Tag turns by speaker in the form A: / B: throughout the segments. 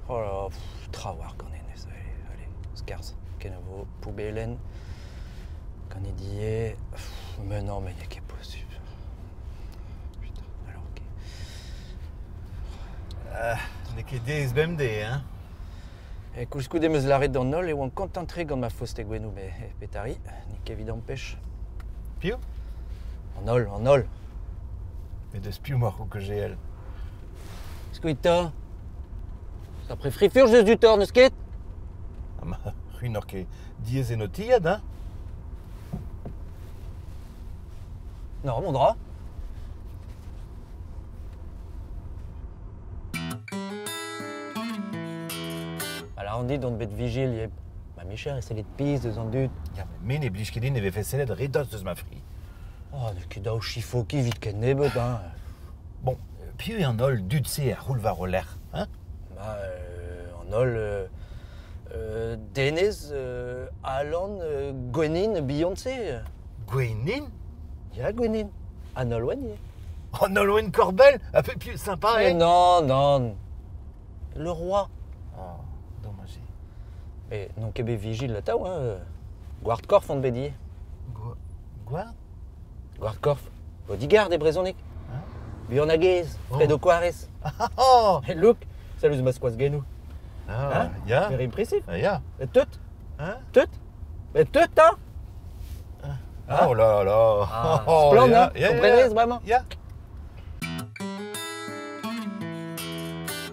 A: Oh là, trawar quand est allez, allez, scars, kenavo, poubellen, quand est dit, mais non, mais il n'y a qu'est possible. Putain, alors ok.
B: n'est que des BMD, hein.
A: Et couscous de meus l'arrêt dans nol et on contenterait comme ma fausse tegwenou, mais pétari, ni qu'évident pêche.
B: Pio?
A: En nol.
B: Mais de spiou marco que j'ai elle.
A: Est-ce que t'as? Ça préfère juste du tort, ne skate?
B: Ah ma, ruine orque diez et notillade, hein.
A: Non, mon drap. Alors on dit d'on bête vigile, yep. Ma Michel, c'est les piste, de zandut.
B: Ja, mais ne blischkedin avait fait celle de redos de ma frie.
A: Oh, de que d'au chifoki vite qu'elle nebet, hein.
B: Bon, Pio et en ol dutse à roulvaroler, hein.
A: Bah, en ol, Denez, Alan, Gwenin, Beyoncé.
B: Gwenin?
A: Ya Gwenin. En ol oigné.
B: En ol Corbel? Un peu plus sympa,
A: Mais
B: hein.
A: non. Le roi.
B: Oh, dommage.
A: Mais non qu'ebe vigile là, t'as, hein. Guardcorf, on bédier.
B: Quoi?
A: Guardcorf. Bodyguard et Brezonic.
B: Hein?
A: Bionaguez, Fredo Quares.
B: Oh!
A: Et look, salut masquas genou.
B: Ah,
A: Hein?
B: ja.
A: Very impressif.
B: Ah, ja.
A: Et tout.
B: Hein?
A: Mais tout, hein.
B: Oh là là.
A: Ah,
B: Oh,
A: splendide,
B: ja,
A: hein.
B: ja,
A: Comprenez,
B: ja.
A: vraiment.
B: Ja.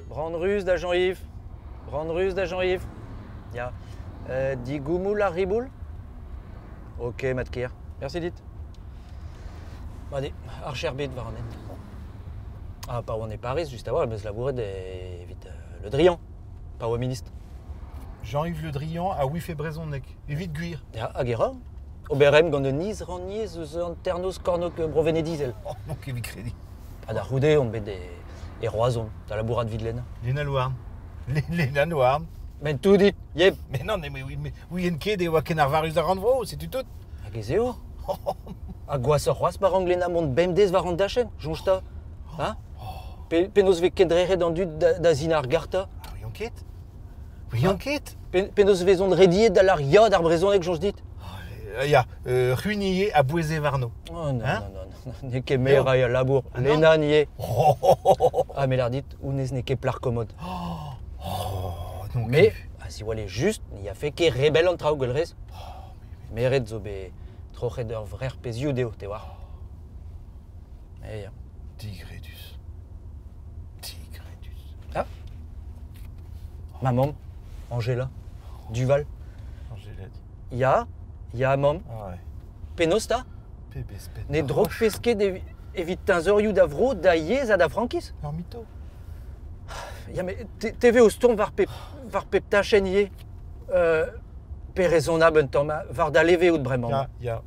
A: Brande russe d'agent Yves. Ya. Di goumoul à riboul. Ok, Matkir. Merci, dit. Allez, Archerbet va remettre. Ah, pas où on est Paris, juste à voir, mais la bourrée des vite le Drian. Pas au ministre.
B: Jean-Yves Le Drian à Wifé Brezonnec. Évite Guir.
A: Ya, Aguera. Oberem, gant de Nice, Ranier, Ternos, Cornoc, Brovené-Diesel.
B: Oh, mon Kevin Crédit.
A: À la Roudé, on met des roisons. T'as la bourrade Videlaine.
B: Léna Louarn. Léna Louarn.
A: Mais tout dit, yep.
B: Mais non, mais oui, en ket et Wakenarvarus à Randvro, c'est tout.
A: A gezeo. A goas ar c'hoaz par anglena mont bemdez var an dachen, jonjta. Hein? Penos ve kedrere d'an dud da zinar garta.
B: Ah oui, enquête. Oui, enquête.
A: Penos ve zon rediet da l'ar yad ar brezonek jonj dit.
B: Ya, ruinier à Bouezé-Varno.
A: Oh non,
B: Hein?
A: non. Ne ket mer a labour.
B: Ah non?
A: Lena nie.
B: Oh,
A: Ah, mais l'ar dit, ounez ne ket plar commode.
B: donc,
A: Mais, si wale juste, n'y a fait ket rebel an traoù gelrez. Meret zo be trochet ur vrer pezioù deo, te war. Eh,
B: Tigredus.
A: ah. Maman, Angela, Duval.
B: Angélette.
A: Ya mam,
B: Ah ouais.
A: Penosta,
B: Pébé spet.
A: ne drog pesket evit tinzorioù da vro da yez a da frankis.
B: Non, mytho.
A: Ya, mais TV o ston var pep tachen ye. Pe rezonab un tamm, var da leve out bremañ.
B: Ya.